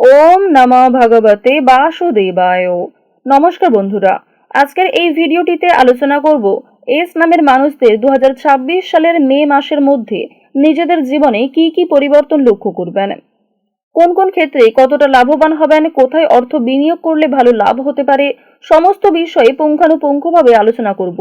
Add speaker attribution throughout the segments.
Speaker 1: ওম নমঃ ভগবতে বাসুদেবায়। নমস্কার বন্ধুরা, আজকের এই ভিডিওটিতে আলোচনা করব এস নামের মানুষদের 2026 সালের মে মাসের মধ্যে নিজেদের জীবনে কি কি পরিবর্তন লক্ষ্য করবেন, কোন কোন ক্ষেত্রে কতটা লাভবান হবেন, কোথায় অর্থ বিনিয়োগ করলে ভালো লাভ হতে পারে, সমস্ত বিষয়ে পুঙ্খানুপুঙ্খভাবে আলোচনা করব।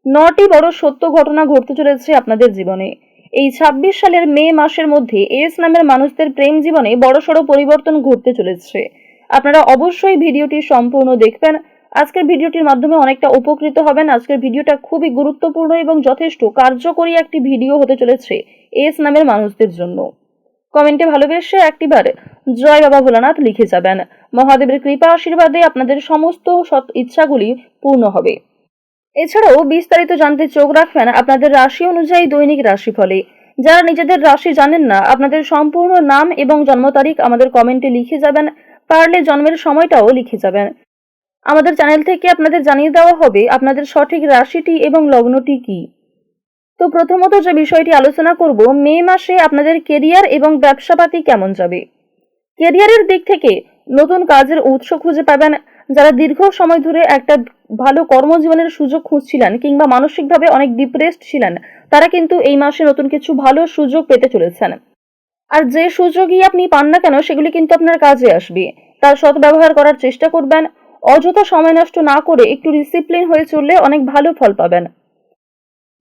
Speaker 1: 9টি বড় সত্য ঘটনা ঘটতে চলেছে আপনাদের জীবনে। এই 26 সালের মে মাসের মধ্যে এস নামের মানুষদের প্রেম জীবনে বড়সড় পরিবর্তন ঘটতে চলেছে। আপনারা অবশ্যই ভিডিওটি সম্পূর্ণ দেখবেন। আজকের ভিডিওটির মাধ্যমে অনেকটা উপকৃত হবেন। আজকের ভিডিওটা খুবই গুরুত্বপূর্ণ এবং যথেষ্ট কার্যকরী একটি ভিডিও হতে চলেছে এস নামের মানুষদের জন্য। কমেন্টে ভালোবেসে একটিবার জয় বাবা ভোলানাথ লিখে যাবেন। মহাদেবের কৃপা আশীর্বাদে আপনাদের সমস্ত সৎ ইচ্ছাগুলি পূর্ণ হবে। এছাড়াও বিস্তারিত জানতে চোখ রাখবেন আপনাদের রাশি অনুযায়ী দৈনিক রাশিফলে। যারা নিজেদের রাশি জানেন না, আপনাদের সম্পূর্ণ নাম এবং জন্ম তারিখ আমাদের কমেন্টে লিখে যাবেন। পারলে জন্মের সময়টাও লিখে যাবেন। আমাদের চ্যানেল থেকে আপনাদের জানিয়ে দেওয়া হবে আপনাদের সঠিক রাশিটি এবং লগ্নটি কি। তো প্রথমত যে বিষয়টি আলোচনা করব, মে মাসে আপনাদের কেরিয়ার এবং ব্যবসাপাতি কেমন যাবে। কেরিয়ারের দিক থেকে নতুন কাজের উৎস খুঁজে পাবেন। যারা দীর্ঘ সময় ধরে একটা ভালো কর্মজীবনের সুযোগ খুঁজছিলেন কিংবা মানসিকভাবে অনেক ডিপ্রেসড ছিলেন, তারা কিন্তু এই মাসে নতুন কিছু ভালো সুযোগ পেতে চলেছেন। আর যে সুযোগই আপনি পান না কেন, সেগুলি কিন্তু আপনার কাজে আসবে। তার সদ্ব্যবহার করার চেষ্টা করবেন। অযথা সময় নষ্ট না করে একটু ডিসিপ্লিন হয়ে চললে অনেক ভালো ফল পাবেন।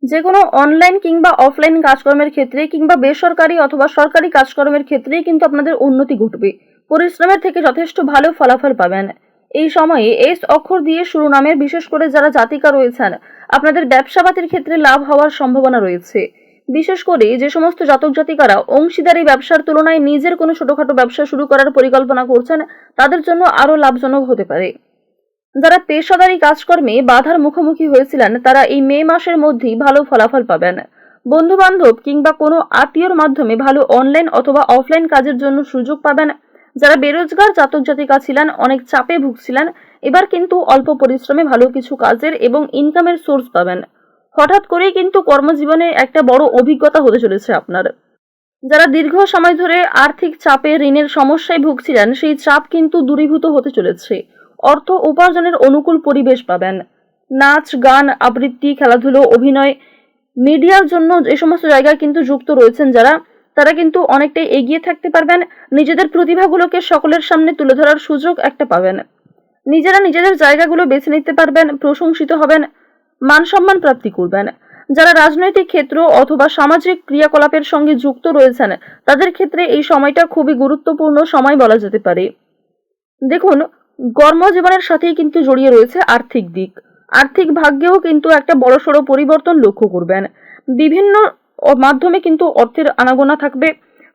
Speaker 1: যে কোনো অনলাইন কিংবা অফলাইন কাজকর্মের ক্ষেত্রে কিংবা বেসরকারি অথবা সরকারি কাজকর্মের ক্ষেত্রেই কিন্তু আপনাদের উন্নতি ঘটবে। পরিশ্রমের থেকে যথেষ্ট ভালো ফলাফল পাবেন। এই সময়ে এস অক্ষর দিয়ে শুরু নামের বিশেষ করে যারা জাতিকা রয়েছেন, আপনাদের ব্যবসাপাতির ক্ষেত্রে লাভ হওয়ার সম্ভাবনা রয়েছে। বিশেষ করে যে সমস্ত জাতক জাতিকারা অংশীদারি ব্যবসার তুলনায় নিজের কোনো ছোটখাটো ব্যবসা শুরু করার পরিকল্পনা করছেন, তাদের জন্য আরো লাভজনক হতে পারে। যারা পেশাদারি কাজকর্মে বাধার মুখোমুখি হয়েছিলেন, তারা এই মে মাসের মধ্যেই ভালো ফলাফল পাবেন। বন্ধু বান্ধব কিংবা কোনো আত্মীয়র মাধ্যমে ভালো অনলাইন অথবা অফলাইন কাজের জন্য সুযোগ পাবেন। যারা বেরোজগার জাতক জাতিকা ছিলেন, অনেক চাপে ভুগছিলেন, এবার কিন্তু অল্প পরিশ্রমে ভালো কিছু কাজের এবং ইনকামের সোর্স পাবেন। হঠাৎ করেই কিন্তু কর্মজীবনে একটা বড় অভিজ্ঞতা হতে চলেছে আপনার। যারা দীর্ঘ সময় ধরে আর্থিক চাপে ঋণের সমস্যায় ভুগছিলেন, সেই চাপ কিন্তু দূরীভূত হতে চলেছে। অর্থ উপার্জনের অনুকূল পরিবেশ পাবেন। নাচ গান আবৃত্তি খেলাধুলো অভিনয় মিডিয়ার জন্য যে সমস্ত জায়গায় কিন্তু যুক্ত রয়েছেন যারা, তারা কিন্তু অনেকটাই এগিয়ে থাকতে পারবেন। নিজেদের প্রতিভাগুলোকে সকলের সামনে তুলে ধরার সুযোগ একটা পাবেন। নিজেরা নিজেদের জায়গাগুলো বেছে নিতে পারবেন, প্রশংসিত হবেন, মান সম্মান প্রাপ্তি করবেন। যারা রাজনৈতিক ক্ষেত্র অথবা সামাজিক ক্রিয়াকলাপের সঙ্গে যুক্ত রয়েছেন, তাদের ক্ষেত্রে এই সময়টা খুবই গুরুত্বপূর্ণ সময় বলা যেতে পারে। দেখুন, কর্মজীবনের সাথেই কিন্তু জড়িয়ে রয়েছে আর্থিক দিক। আর্থিক ভাগ্যেও কিন্তু একটা বড়সড় পরিবর্তন লক্ষ্য করবেন। বিভিন্ন মাধ্যমে কিন্তু অর্থের আনাগোনা থাকবে।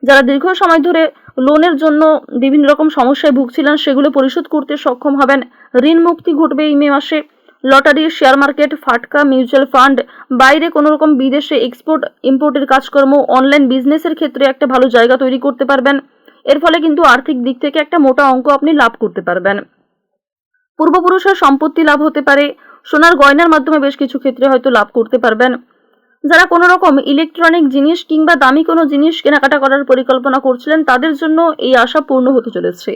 Speaker 1: যারা দীর্ঘ সময় ধরে লোনের জন্য বিভিন্ন রকম সমস্যায় ভুগছিলেন, সেগুলো পরিশোধ করতে সক্ষম হবেন। ঋণ মুক্তি ঘটবে এই মে মাসে। লটারি, শেয়ার মার্কেট, ফাটকা, মিউচুয়াল ফান্ড, বাইরে কোনো রকম বিদেশে এক্সপোর্ট ইম্পোর্টের কাজকর্ম, অনলাইন বিজনেসের ক্ষেত্রে একটা ভালো জায়গা তৈরি করতে পারবেন। এর ফলে কিন্তু আর্থিক দিক থেকে একটা মোটা অঙ্ক আপনি লাভ করতে পারবেন। পূর্বপুরুষের সম্পত্তি লাভ হতে পারে। সোনার গয়নার মাধ্যমে বেশ কিছু ক্ষেত্রে হয়তো লাভ করতে পারবেন। যারা কোনো রকম ইলেকট্রনিক জিনিস কিংবা দামি কোনো জিনিস কেনাকাটা করার পরিকল্পনা করছিলেন, তাদের জন্য এই আশা পূর্ণ হতে চলেছে।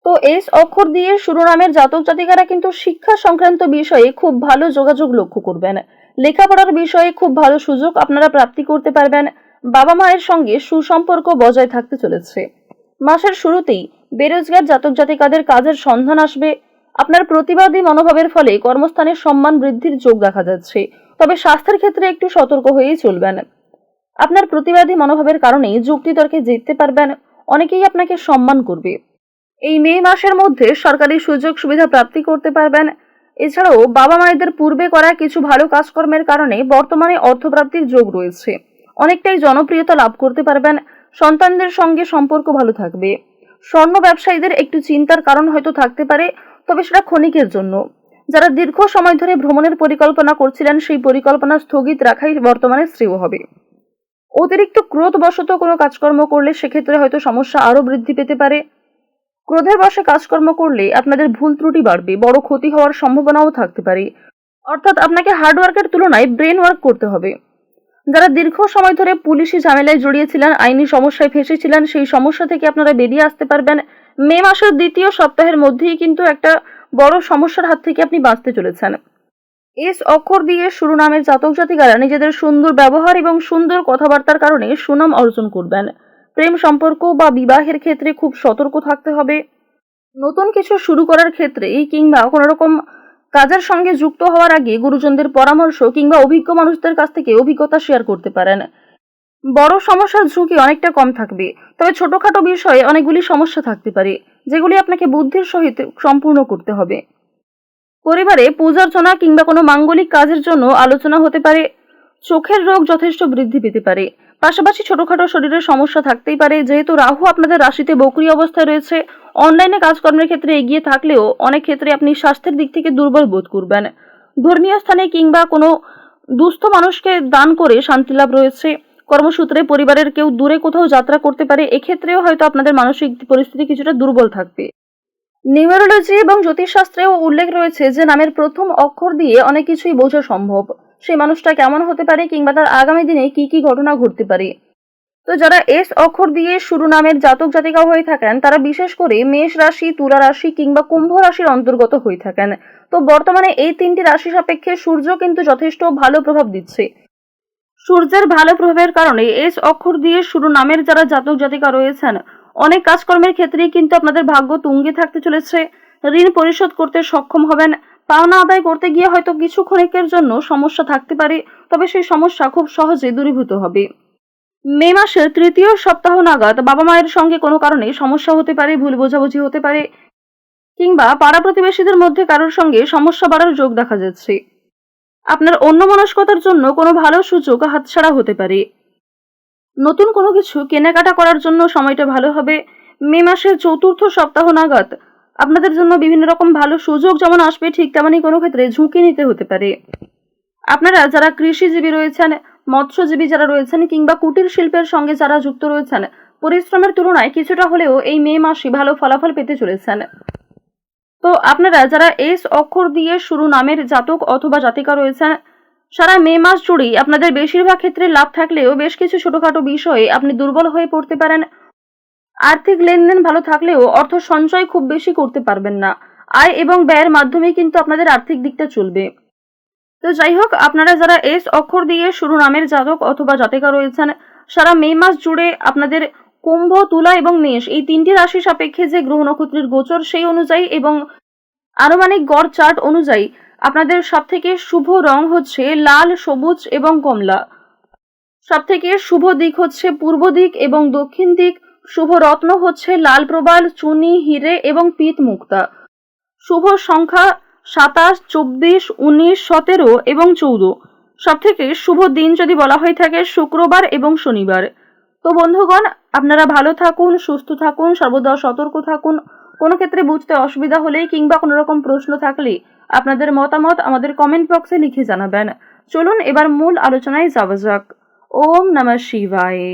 Speaker 1: তো এস অক্ষর দিয়ে শুরু নামের জাতক জাতিকারা কিন্তু শিক্ষা সংক্রান্ত বিষয়ে খুব ভালো যোগাযোগ লক্ষ্য করবেন। লেখাপড়ার বিষয়ে খুব ভালো সুযোগ আপনারা প্রাপ্তি করতে পারবেন। বাবা মায়ের সঙ্গে সুসম্পর্ক বজায় থাকতে চলেছে। মাসের শুরুতেই বেরোজগার জাতক জাতিকাদের কাজের সন্ধান আসবে। আপনার প্রতিবাদী মনোভাবের ফলে কর্মস্থানের সম্মান বৃদ্ধির যোগ দেখা যাচ্ছে। তবে স্বাস্থ্যের ক্ষেত্রে একটু সতর্ক হয়েই চলবেন। আপনার প্রতিবাদী মনোভাবের কারণেই যুক্তিতর্কে জিততে পারবেন। অনেকেই আপনাকে সম্মান করবে। এই মে মাসের মধ্যে সরকারি সুযোগ সুবিধা প্রাপ্তি করতে পারবেন। এছাড়াও বাবা মায়েদের পূর্বে করা কিছু ভালো কাজকর্মের কারণে বর্তমানে অর্থপ্রাপ্তির যোগ রয়েছে। অনেকটাই জনপ্রিয়তা লাভ করতে পারবেন। সন্তানদের সঙ্গে সম্পর্ক ভালো থাকবে। স্বর্ণ ব্যবসায়ীদের একটু চিন্তার কারণ হয়তো থাকতে পারে, তবে সেটা ক্ষণিকের জন্য। যারা দীর্ঘ সময় ধরে ভ্রমণের পরিকল্পনা করছিলেন, সেই পরিকল্পনা স্থগিত রাখাই বর্তমানে শ্রেয় হবে। অতিরিক্ত ক্রোধবশত কোনো কাজকর্ম করলে সেক্ষেত্রে হয়তো সমস্যা আরো বৃদ্ধি পেতে পারে। ক্রোধের বশে কাজকর্ম করলে আপনাদের ভুল ত্রুটি বাড়বে, বড় ক্ষতি হওয়ার সম্ভাবনাও থাকতে পারে। অর্থাৎ আপনাকে হার্ডওয়ার্কের তুলনায় ব্রেন ওয়ার্ক করতে হবে। যারা দীর্ঘ সময় ধরে পুলিশি ঝামেলায় জড়িয়েছিলেন, আইনি সমস্যায় ফেঁসেছিলেন, সেই সমস্যা থেকে আপনারা বেরিয়ে আসতে পারবেন। মে মাসের দ্বিতীয় সপ্তাহের মধ্যেই কিন্তু একটা বড় সমস্যার হাত থেকে আপনি বাঁচতে চলেছেন। এস অক্ষর দিয়ে শুরু নামের জাতক জাতিকারা নিজেদের সুন্দর ব্যবহার এবং সুন্দর কথাবার্তার কারণে সুনাম অর্জন করবেন। প্রেম সম্পর্ক বা বিবাহের ক্ষেত্রে খুব সতর্ক থাকতে হবে। নতুন কিছু শুরু করার ক্ষেত্রে কিংবা কোনো রকম কাজের সঙ্গে যুক্ত হওয়ার আগে গুরুজনদের পরামর্শ কিংবা অভিজ্ঞ মানুষদের কাছ থেকে অভিজ্ঞতা শেয়ার করতে পারেন। বড় সমস্যার ঝুঁকি অনেকটা কম থাকবে, তবে ছোটখাটো বিষয়ে অনেকগুলি সমস্যা থাকতে পারে, যেগুলি আপনাকে বুদ্ধির সহিত সম্পূর্ণ করতে হবে। পরিবারে পূজার্চনা কিংবা কোনো মাঙ্গলিক কাজের জন্য আলোচনা হতে পারে। চোখের রোগ যথেষ্ট বৃদ্ধি পেতে পারে। পাশাপাশি ছোটখাটো শরীরের সমস্যা থাকতেই পারে, যেহেতু রাহু আপনাদের রাশিতে বকরি অবস্থায় রয়েছে। অনলাইনে কাজকর্মের ক্ষেত্রে এগিয়ে থাকলেও অনেক ক্ষেত্রে আপনি স্বাস্থ্যের দিক থেকে দুর্বল বোধ করবেন। ধর্মীয় স্থানে কিংবা কোনো দুস্থ মানুষকে দান করে শান্তি লাভ রয়েছে। কর্মসূত্রে পরিবারের কেউ দূরে কোথাও যাত্রা করতে পারে, এক্ষেত্রেও হয়তো আপনাদের মানসিক পরিস্থিতি কিছুটা দুর্বল থাকবে। নিউমেরোলজি এবং জ্যোতিষশাস্ত্রেও উল্লেখ রয়েছে যে নামের প্রথম অক্ষর দিয়ে অনেক কিছুই বোঝা সম্ভব। সেই মানুষটা কেমন হতে পারে কিংবা তার আগামী দিনে কি কি ঘটনা ঘটতে পারে। তো যারা এস অক্ষর দিয়ে শুরু নামের জাতক জাতিকা হয়ে থাকেন, তারা বিশেষ করে মেষ রাশি, তুলা রাশি কিংবা কুম্ভ রাশির অন্তর্গত হয়ে থাকেন। তো বর্তমানে এই তিনটি রাশি সাপেক্ষে সূর্য কিন্তু যথেষ্ট ভালো প্রভাব দিচ্ছে। সূর্যের ভালো প্রভাবের কারণে এস অক্ষর দিয়ে শুরু নামের যারা জাতক জাতিকা রয়েছেন, অনেক কাজকর্মের ক্ষেত্রেই কিন্তু আপনাদের ভাগ্য তুঙ্গে থাকতে চলেছে। ঋণ পরিশোধ করতে সক্ষম হবেন। পাওনা আদায় করতে গিয়ে হয়তো কিছু ক্ষণিকের জন্য সমস্যা থাকতে পারে, তবে সেই সমস্যা খুব সহজে দূরীভূত হবে। মে মাসের তৃতীয় সপ্তাহ নাগাদ বাবা মায়ের সঙ্গে কোনো কারণে সমস্যা হতে পারে, ভুল বোঝাবুঝি হতে পারে, কিংবা পাড়া প্রতিবেশীদের মধ্যে কারোর সঙ্গে সমস্যা বাড়ার যোগ দেখা যাচ্ছে। আপনার অন্যমনস্কতার জন্য কোনো ভালো সুযোগ হাতছাড়া হতে পারে। নতুন কোনো কিছু কেনাকাটা করার জন্য সময়টা ভালো হবে। মে মাসের চতুর্থ সপ্তাহ নাগাদ আপনাদের জন্য বিভিন্ন রকম ভালো সুযোগ যেমন আসবে, ঠিক তেমনই কোনো ক্ষেত্রে ঝুঁকি নিতে হতে পারে। আপনারা যারা কৃষিজীবী রয়েছেন, মৎস্যজীবী যারা রয়েছেন কিংবা কুটির শিল্পের সঙ্গে যারা যুক্ত রয়েছেন, পরিশ্রমের তুলনায় কিছুটা হলেও এই মে মাসে ভালো ফলাফল পেতে চলেছেন। তো আপনারা যারা এস অক্ষর দিয়ে শুরু নামের জাতক অথবা জাতিকা রয়েছেন, সারা মে মাস জুড়েই আপনাদের বেশিরভাগ ক্ষেত্রে লাভ থাকলেও বেশ কিছু ছোটখাটো বিষয়ে আপনি দুর্বল হয়ে পড়তে পারেন। আর্থিক লেনদেন ভালো থাকলেও অর্থ সঞ্চয় খুব বেশি করতে পারবেন না। আয় এবং ব্যয়ের মাধ্যমে কিন্তু আপনাদের আর্থিক দিকটা চলবে। তো যাই হোক, আপনারা যারা এস অক্ষর দিয়ে শুরু নামের জাতক অথবা জাতিকা রয়েছেন, সারা মে মাস জুড়ে আপনাদের কুম্ভ, তুলা এবং মেষ এই তিনটি রাশি সাপেক্ষে যে গ্রহ নক্ষত্রের গোচর সেই অনুযায়ী এবং আনুমানিক গড় চার্ট অনুযায়ী আপনাদের সবথেকে শুভ রং হচ্ছে লাল, সবুজ এবং কমলা। সবথেকে শুভ দিক হচ্ছে পূর্ব দিক এবং দক্ষিণ দিক। শুভ রত্ন হচ্ছে লাল প্রবাল, চুনি, হিরে এবং পিত মুক্তা। শুভ সংখ্যা 27, 24, 19, 17 এবং 14। সবথেকে শুভ দিন যদি বলা হয়ে থাকে শুক্রবার এবং শনিবার। তো বন্ধুগণ, আপনারা ভালো থাকুন, সুস্থ থাকুন, সর্বদা সতর্ক থাকুন। কোনো ক্ষেত্রে বুঝতে অসুবিধা হলে কিংবা কোনো রকম প্রশ্ন থাকলে আপনাদের মতামত আমাদের কমেন্ট বক্সে লিখে জানাবেন। চলুন এবার মূল আলোচনায় যাওয়া যাক। ওম নমঃ শিবায়।